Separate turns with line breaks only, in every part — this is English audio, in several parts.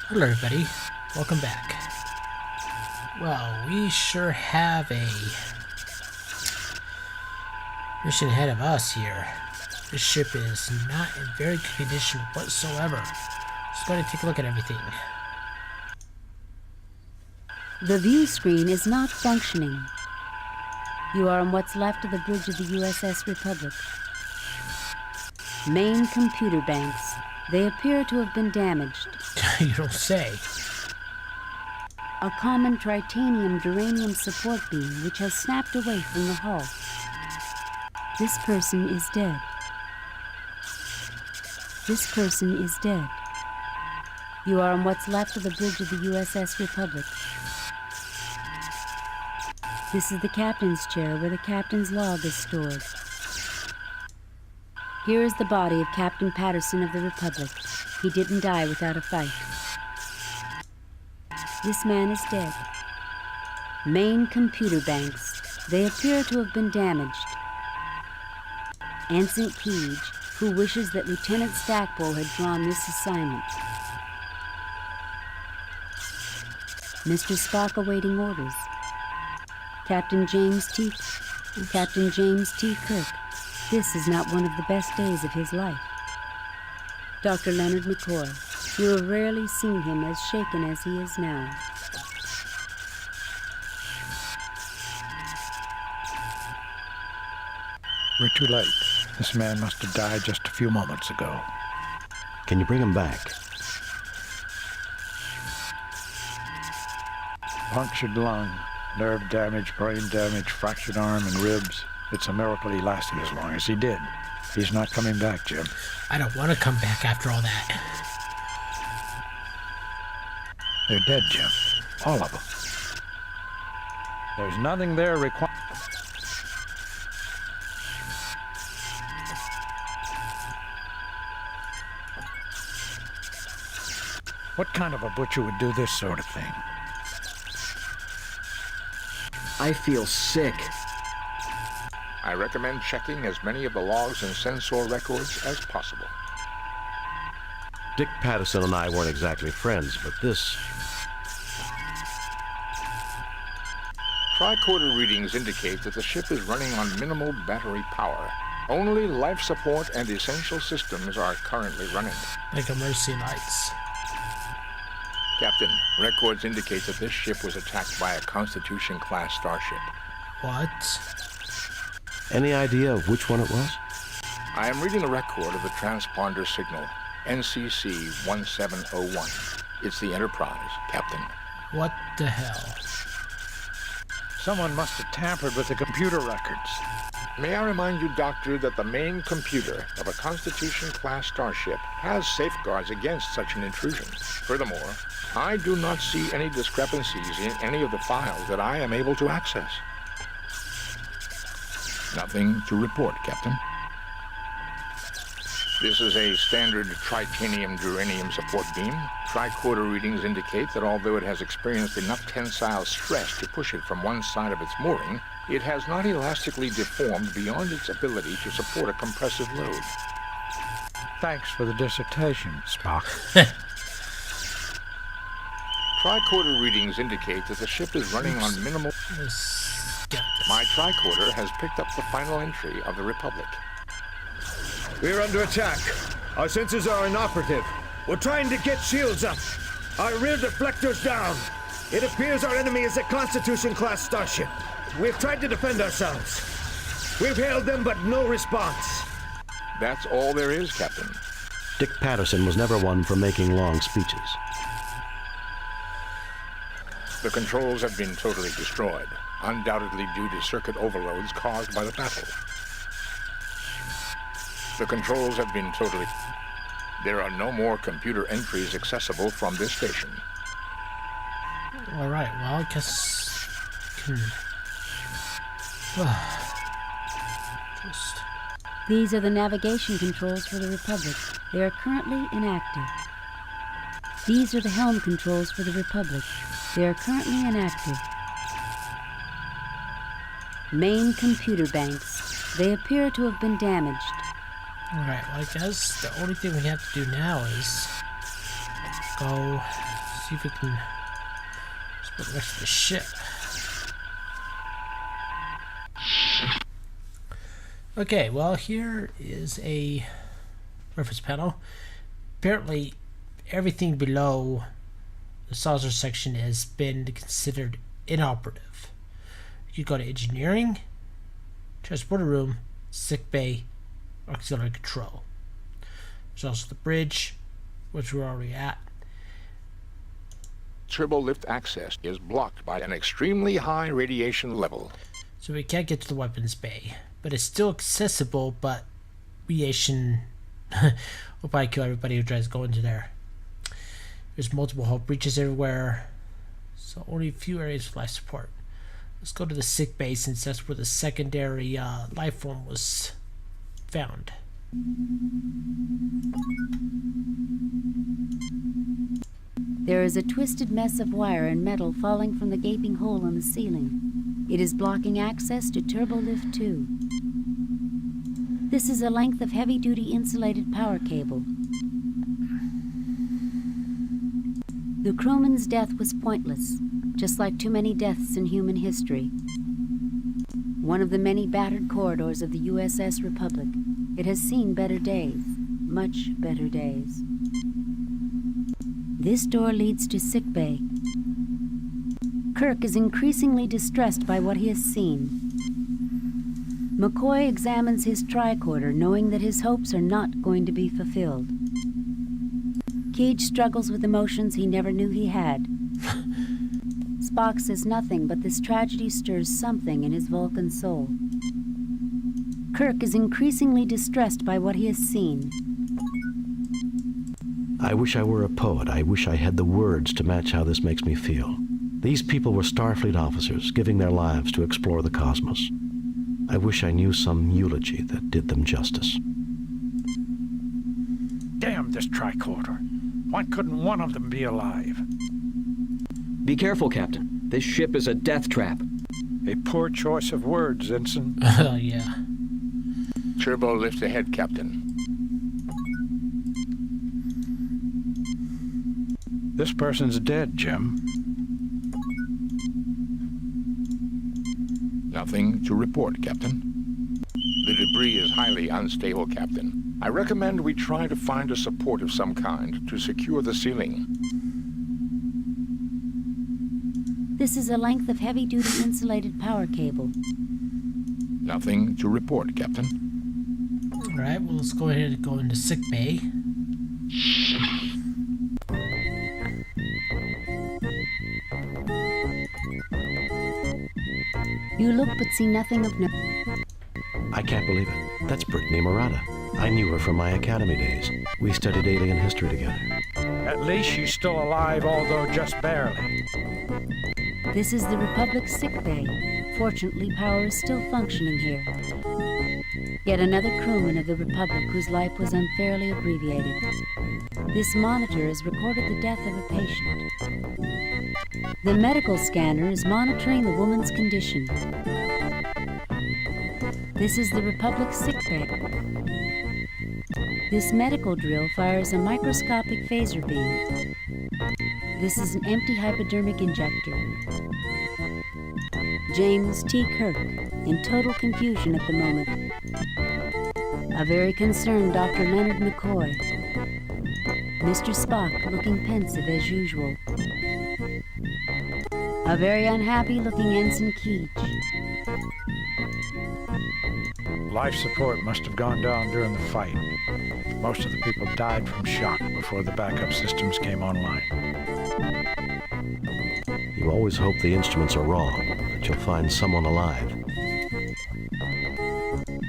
Hello everybody, welcome back. Well, we sure have a mission ahead of us here. This ship is not in very good condition whatsoever. Let's go ahead and take a look at everything.
The view screen is not functioning. You are on what's left of the bridge of the USS Republic. Main computer banks. They appear to have been damaged.
You don't say.
A common tritanium-duranium support beam which has snapped away from the hull. This person is dead. This person is dead. You are on what's left of the bridge of the USS Republic. This is the captain's chair where the captain's log is stored. Here is the body of Captain Patterson of the Republic. He didn't die without a fight. This man is dead. Main computer banks. They appear to have been damaged. Ensign Keege, who wishes that Lieutenant Stackpole had drawn this assignment. Mr. Spock awaiting orders. Captain James T. Kirk. This is not one of the best days of his life. Dr. Leonard McCoy, you have rarely seen him as shaken as he is now.
We're too late. This man must have died just a few moments ago.
Can you bring him back?
Punctured lung, nerve damage, brain damage, fractured arm and ribs. It's a miracle he lasted as long as he did. He's not coming back, Jim.
I don't want to come back after all that.
They're dead, Jim. All of them. There's nothing there required. What kind of a butcher would do this sort of thing?
I feel sick.
I recommend checking as many of the logs and sensor records as possible.
Dick Patterson and I weren't exactly friends, but this...
Tricorder readings indicate that the ship is running on minimal battery power. Only life support and essential systems are currently running.
Like emergency lights.
Captain, records indicate that this ship was attacked by a Constitution-class starship.
What?
Any idea of which one it was?
I am reading a record of the transponder signal, NCC 1701. It's the Enterprise, Captain.
What the hell?
Someone must have tampered with the computer records.
May I remind you, Doctor, that the main computer of a Constitution-class starship has safeguards against such an intrusion. Furthermore, I do not see any discrepancies in any of the files that I am able to access. Nothing to report, Captain. This is a standard tritanium-duranium support beam. Tricorder readings indicate that although it has experienced enough tensile stress to push it from one side of its mooring, it has not elastically deformed beyond its ability to support a compressive load.
Thanks for the dissertation, Spock.
Tricorder readings indicate that the ship is running on minimal... My tricorder has picked up the final entry of the Republic.
We're under attack. Our sensors are inoperative. We're trying to get shields up. Our rear deflectors down. It appears our enemy is a Constitution-class starship. We've tried to defend ourselves. We've hailed them, but no response.
That's all there is, Captain.
Dick Patterson was never one for making long speeches.
The controls have been totally destroyed, undoubtedly due to circuit overloads caused by the battle. The controls have been totally... There are no more computer entries accessible from this station.
Alright, well, I guess...
These are the navigation controls for the Republic. They are currently inactive. These are the helm controls for the Republic. They are currently inactive. Main computer banks. They appear to have been damaged.
Alright, well I guess the only thing we have to do now is go see if we can split the rest of the ship. Okay, well, here is a reference panel. Apparently, everything below the saucer section has been considered inoperative. You go to engineering, transporter room, sick bay, auxiliary control. There's also the bridge, which we're already at.
Turbo lift access is blocked by an extremely high radiation level.
So we can't get to the weapons bay, but it's still accessible, but radiation will probably kill everybody who tries to go into there. There's multiple hull breaches everywhere, so only a few areas of life support. Let's go to the sick bay since that's where the secondary life form was found.
There is a twisted mess of wire and metal falling from the gaping hole in the ceiling. It is blocking access to Turbolift 2. This is a length of heavy-duty insulated power cable. The crewman's death was pointless, just like too many deaths in human history. One of the many battered corridors of the USS Republic. It has seen better days, much better days. This door leads to sickbay. Kirk is increasingly distressed by what he has seen. McCoy examines his tricorder, knowing that his hopes are not going to be fulfilled. Cage struggles with emotions he never knew he had. Spock says nothing, but this tragedy stirs something in his Vulcan soul. Kirk is increasingly distressed by what he has seen.
I wish I were a poet. I wish I had the words to match how this makes me feel. These people were Starfleet officers, giving their lives to explore the cosmos. I wish I knew some eulogy that did them justice.
Damn this tricorder. Why couldn't one of them be alive?
Be careful, Captain. This ship is a death trap.
A poor choice of words, Ensign.
Oh, yeah.
Turbo lift ahead, Captain.
This person's dead, Jim.
Nothing to report, Captain. The debris is highly unstable, Captain. I recommend we try to find a support of some kind to secure the ceiling.
This is a length of heavy-duty insulated power cable.
Nothing to report, Captain.
Alright, well, let's go ahead and go into sick bay.
You look but see nothing of note.
I can't believe it. That's Brittany Murata. I knew her from my academy days. We studied alien history together.
At least she's still alive, although just barely.
This is the Republic's sick bay. Fortunately, power is still functioning here. Yet another crewman of the Republic whose life was unfairly abbreviated. This monitor has recorded the death of a patient. The medical scanner is monitoring the woman's condition. This is the Republic's sick bay. This medical drill fires a microscopic phaser beam. This is an empty hypodermic injector. James T. Kirk, in total confusion at the moment. A very concerned Dr. Leonard McCoy. Mr. Spock looking pensive as usual. A very unhappy looking Ensign Keech.
Life support must have gone down during the fight. Most of the people died from shock before the backup systems came online.
You always hope the instruments are wrong, that you'll find someone alive.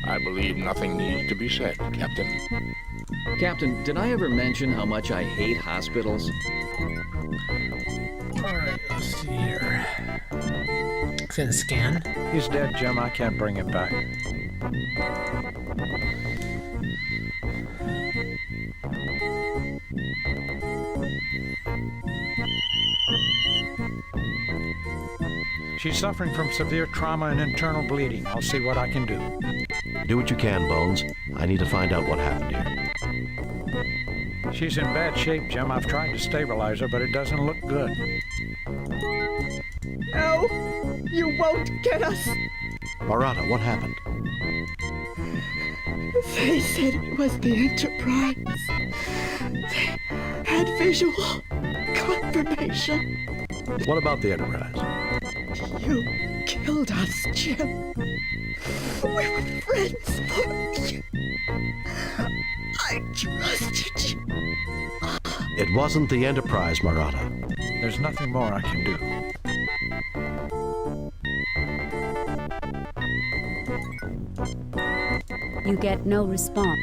I believe nothing needs to be said, Captain.
Captain, did I ever mention how much I hate hospitals?
Alright, let's see here. It's gonna scan.
He's dead, Jim. I can't bring him back. She's suffering from severe trauma and internal bleeding. I'll see what I can do.
Do what you can, Bones. I need to find out what happened here.
She's in bad shape, Jim. I've tried to stabilize her, but it doesn't look good.
No, you won't get us.
Murata, what happened?
They said it was the Enterprise. They had visual confirmation.
What about the Enterprise?
You killed us, Jim. We were friends. I trusted you.
It wasn't the Enterprise, Murata.
There's nothing more I can do.
You get no response.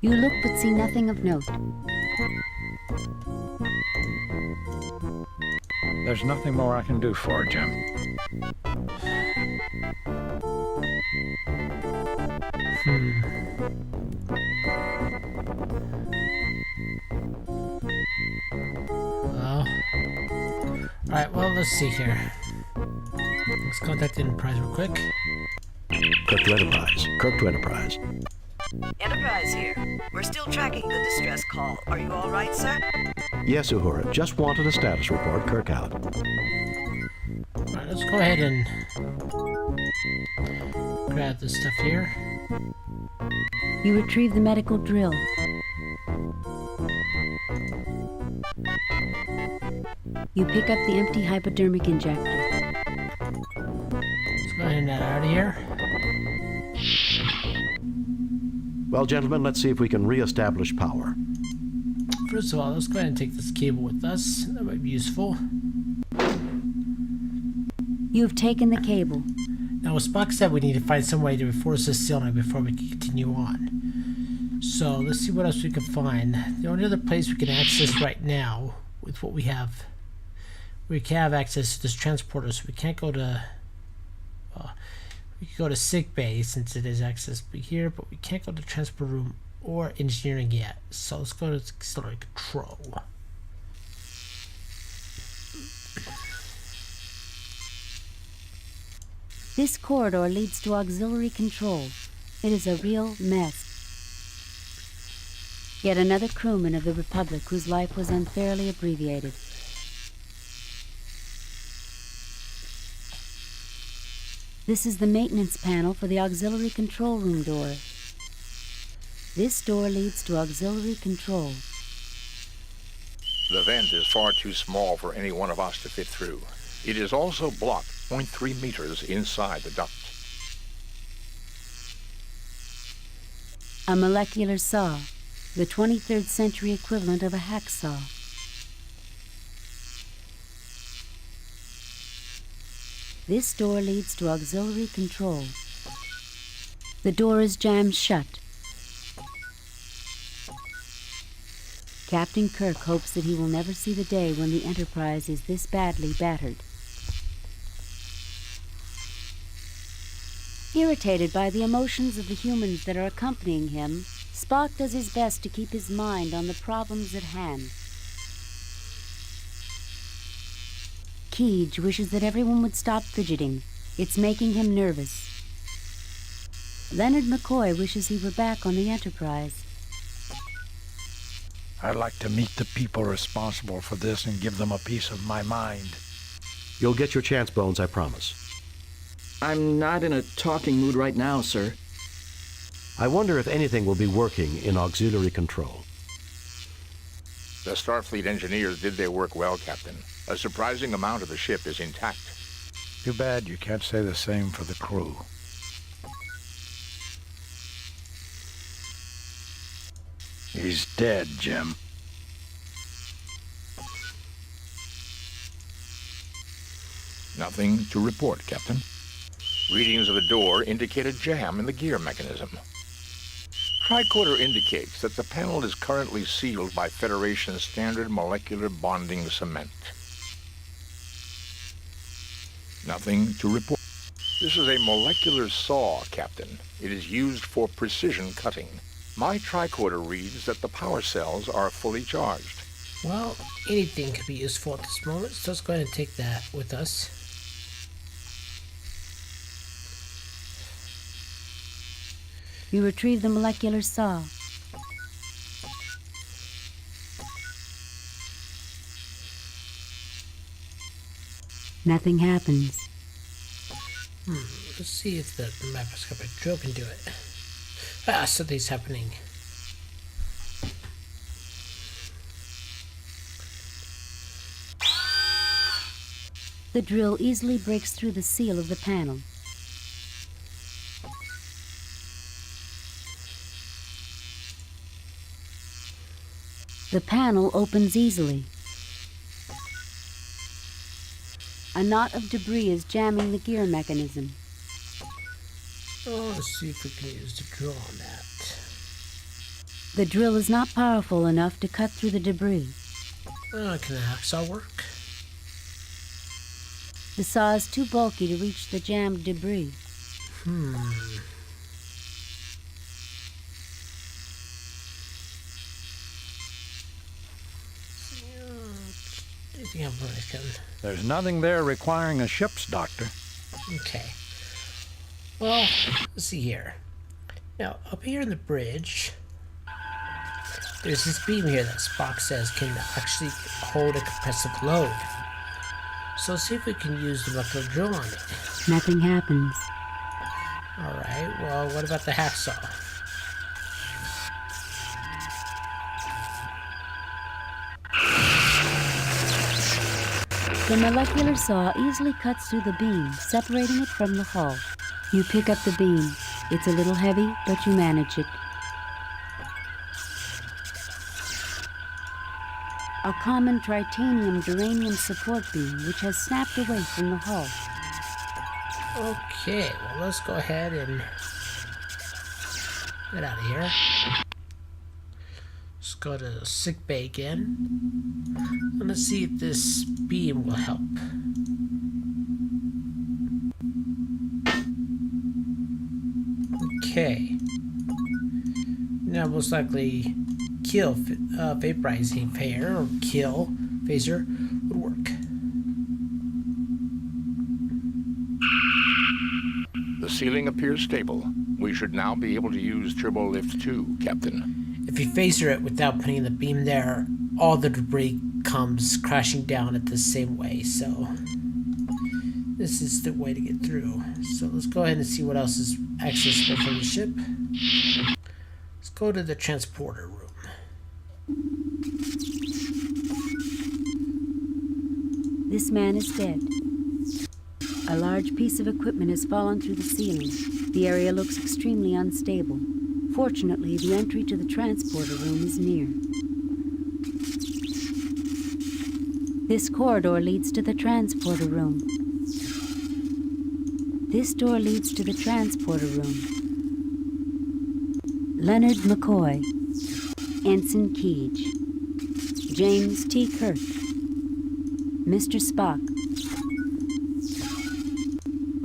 You look but see nothing of note.
There's nothing more I can do for her, Jim.
Well, alright, well, let's see here. Let's contact the Enterprise real quick.
Kirk to Enterprise. Kirk to Enterprise.
Enterprise here. We're still tracking the distress call. Are you all right, sir?
Yes, Uhura. Just wanted a status report. Kirk out.
Alright, let's go ahead and grab this stuff here.
You retrieve the medical drill. You pick up the empty hypodermic injector.
Let's go ahead and get out of here.
Well, gentlemen, let's see if we can re-establish power.
First of all, let's go ahead and take this cable with us. That might be useful.
You have taken the cable.
Now, as Spock said, we need to find some way to enforce this ceiling before we can continue on. So, let's see what else we can find. The only other place we can access right now, with what we have access to this transporter, so we can't go to... we can go to sick bay since it is access here, but we can't go to transport room or engineering yet. So let's go to auxiliary control.
This corridor leads to auxiliary control. It is a real mess. Yet another crewman of the Republic whose life was unfairly abbreviated. This is the maintenance panel for the auxiliary control room door. This door leads to auxiliary control.
The vent is far too small for any one of us to fit through. It is also blocked 0.3 meters inside the duct.
A molecular saw, the 23rd century equivalent of a hacksaw. This door leads to auxiliary control. The door is jammed shut. Captain Kirk hopes that he will never see the day when the Enterprise is this badly battered. Irritated by the emotions of the humans that are accompanying him, Spock does his best to keep his mind on the problems at hand. Keege wishes that everyone would stop fidgeting. It's making him nervous. Leonard McCoy wishes he were back on the Enterprise.
I'd like to meet the people responsible for this and give them a piece of my mind.
You'll get your chance, Bones, I promise.
I'm not in a talking mood right now, sir.
I wonder if anything will be working in auxiliary control.
The Starfleet engineers did their work well, Captain. A surprising amount of the ship is intact.
Too bad you can't say the same for the crew. He's dead, Jim.
Nothing to report, Captain. Readings of the door indicate a jam in the gear mechanism. Tricorder indicates that the panel is currently sealed by Federation standard molecular bonding cement. Nothing to report. This is a molecular saw, Captain. It is used for precision cutting. My tricorder reads that the power cells are fully charged.
Well, anything could be useful at this moment, so let's go ahead and take that with us.
You retrieve the molecular saw. Nothing happens.
Let's see if the microscopic drill can do it. Ah, something's happening.
The drill easily breaks through the seal of the panel. The panel opens easily. A knot of debris is jamming the gear mechanism.
Oh, let's see if we can use the drill on that.
The drill is not powerful enough to cut through the debris.
Oh, can the hacksaw work?
The saw is too bulky to reach the jammed debris.
Anything else, Kevin?
There's nothing there requiring a ship's doctor.
Okay. Well, let's see here. Now, up here in the bridge, there's this beam here that Spock says can actually hold a compressive load. So let's see if we can use the molecular drill on it.
Nothing happens.
Alright, well, what about the hacksaw?
The molecular saw easily cuts through the beam, separating it from the hull. You pick up the beam. It's a little heavy, but you manage it. A common titanium duranium support beam, which has snapped away from the hull.
Okay, well, let's go ahead and get out of here. Let's go to sick bay again. And let's see if this beam will help. Okay. Now most likely kill vaporizing pair or kill phaser would work.
The ceiling appears stable. We should now be able to use Turbo Lift 2, Captain.
If you phaser it without putting the beam there, all the debris comes crashing down at the same way, so this is the way to get through. So let's go ahead and see what else is accessible from the ship. Let's go to the transporter room.
This man is dead. A large piece of equipment has fallen through the ceiling. The area looks extremely unstable. Fortunately, the entry to the transporter room is near. This corridor leads to the transporter room. This door leads to the transporter room. Leonard McCoy, Ensign Keege, James T. Kirk, Mr. Spock.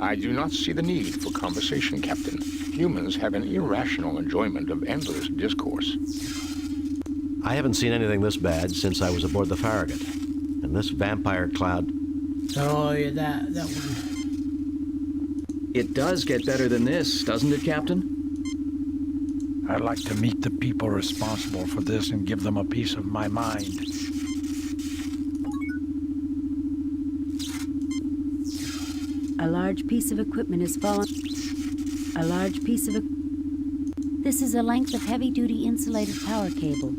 I do not see the need for conversation, Captain. Humans have an irrational enjoyment of endless discourse.
I haven't seen anything this bad since I was aboard the Farragut. And this vampire cloud...
Oh, yeah, that one.
It does get better than this, doesn't it, Captain?
I'd like to meet the people responsible for this and give them a piece of my mind.
A large piece of equipment has fallen. A large piece of... This is a length of heavy-duty insulated power cable.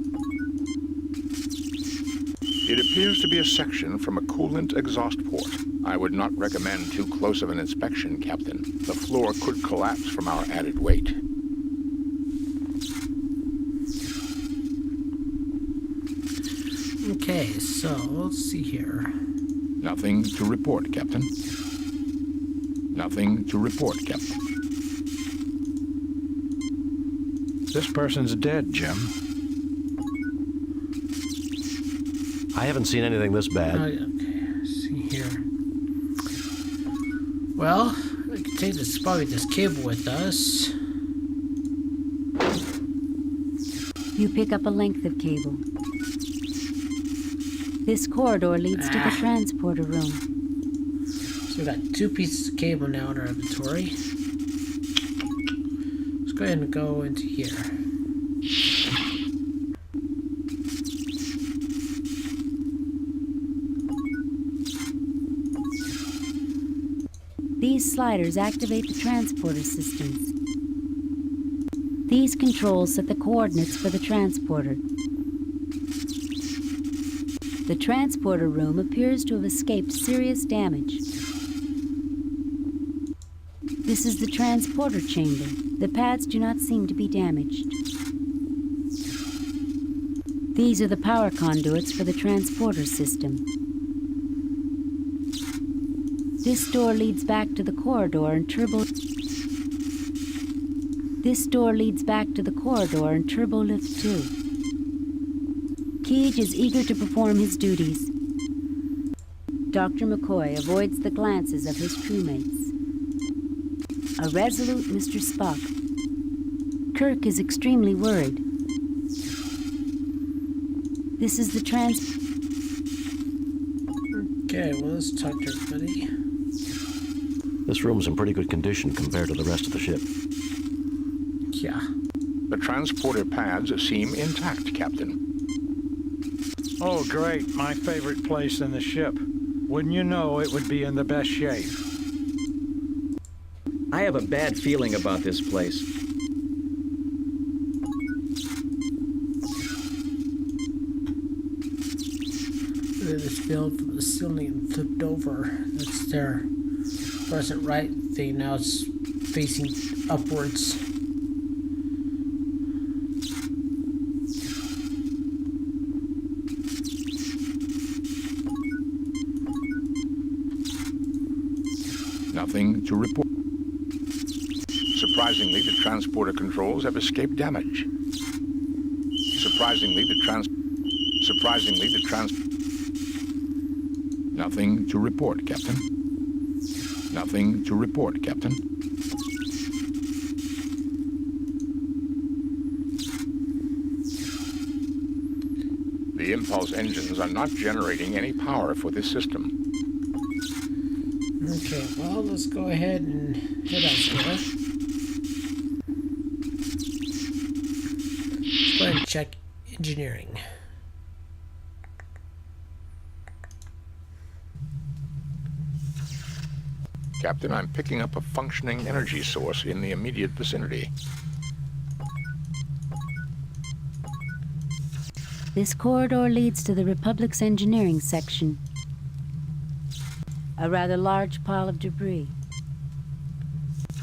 It appears to be a section from a coolant exhaust port. I would not recommend too close of an inspection, Captain. The floor could collapse from our added weight.
Okay, so let's see here.
Nothing to report, Captain. Nothing to report, Captain.
This person's dead, Jim.
I haven't seen anything this bad.
Okay, let's see here. Well, we can take this, probably this cable with us.
You pick up a length of cable. This corridor leads to the transporter room.
So we got 2 pieces of cable now in our inventory. Let's go ahead and go into here.
These sliders activate the transporter systems. These controls set the coordinates for the transporter. The transporter room appears to have escaped serious damage. This is the transporter chamber. The pads do not seem to be damaged. These are the power conduits for the transporter system. This door leads back to the corridor and turbo... This door leads back to the corridor and turbo lift 2. Keege is eager to perform his duties. Dr. McCoy avoids the glances of his crewmates. A resolute Mr. Spock. Kirk is extremely worried. This is the
Okay, well, let's talk to everybody.
This room's in pretty good condition compared to the rest of the ship.
Yeah.
The transporter pads seem intact, Captain.
Oh, great. My favorite place in the ship. Wouldn't you know it would be in the best shape?
I have a bad feeling about this place.
This build from the ceiling and flipped over. That's their fluorescent right thing. Now it's facing upwards.
Nothing to report. Surprisingly, the transporter controls have escaped damage. Nothing to report, Captain. Nothing to report, Captain. The impulse engines are not generating any power for this system.
Okay, well, let's go ahead and head elsewhere. Let's go ahead and check engineering.
Captain, I'm picking up a functioning energy source in the immediate vicinity.
This corridor leads to the Republic's engineering section. A rather large pile of debris.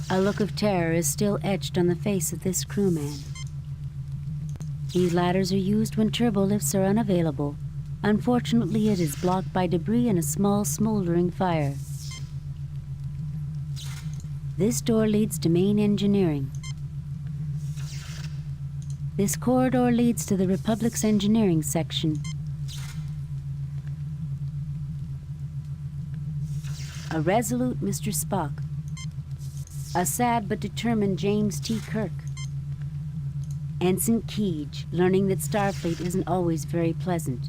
A look of terror is still etched on the face of this crewman. These ladders are used when turbo lifts are unavailable. Unfortunately, it is blocked by debris and a small smoldering fire. This door leads to main engineering. This corridor leads to the Republic's engineering section. A resolute Mr. Spock. A sad but determined James T. Kirk. Ensign Keege, learning that Starfleet isn't always very pleasant.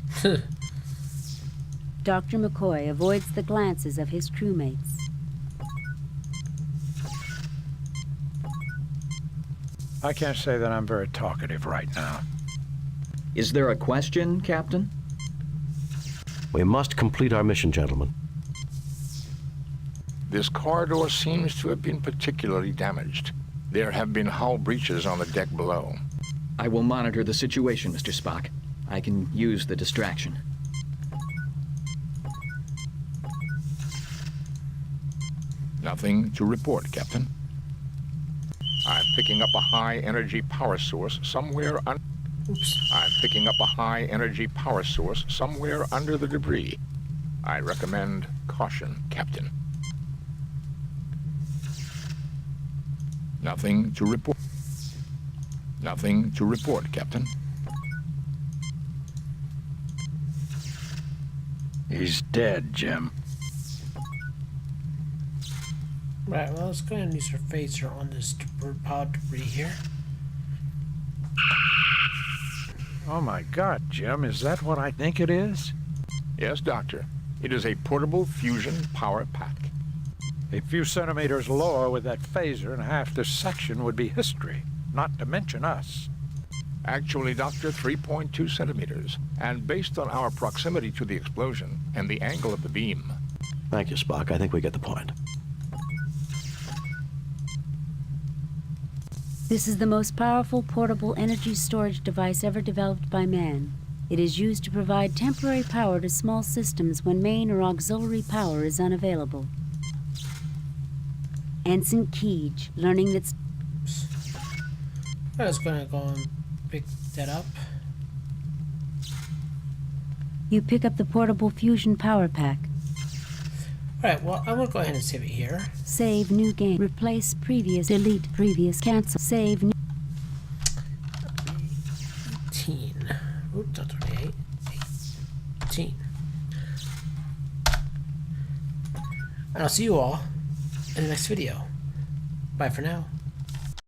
Dr. McCoy avoids the glances of his crewmates.
I can't say that I'm very talkative right now.
Is there a question, Captain?
We must complete our mission, gentlemen.
This corridor seems to have been particularly damaged. There have been hull breaches on the deck below.
I will monitor the situation, Mr. Spock. I can use the distraction.
Nothing to report, Captain. I'm picking up a high-energy power source somewhere I'm picking up a high-energy power source somewhere under the debris. I recommend caution, Captain. Nothing to report. Nothing to report, Captain.
He's dead, Jim.
Right, well, let's go ahead and use our phaser on this pile of debris here.
Oh my God, Jim, is that what I think it is?
Yes, Doctor. It is a portable fusion power pack.
A few centimeters lower with that phaser and half this section would be history, not to mention us.
Actually, Doctor, 3.2 centimeters. And based on our proximity to the explosion and the angle of the beam.
Thank you, Spock. I think we get the point.
This is the most powerful portable energy storage device ever developed by man. It is used to provide temporary power to small systems when main or auxiliary power is unavailable. Ensign Keege, learning that...
I was gonna go and pick that up.
You pick up the portable fusion power pack.
Alright, well, I'm gonna go ahead and save it here.
Save new game. Replace previous. Delete previous. Cancel. Save new.
18. Oops, not 28. 18. And I'll see you all in the next video. Bye for now.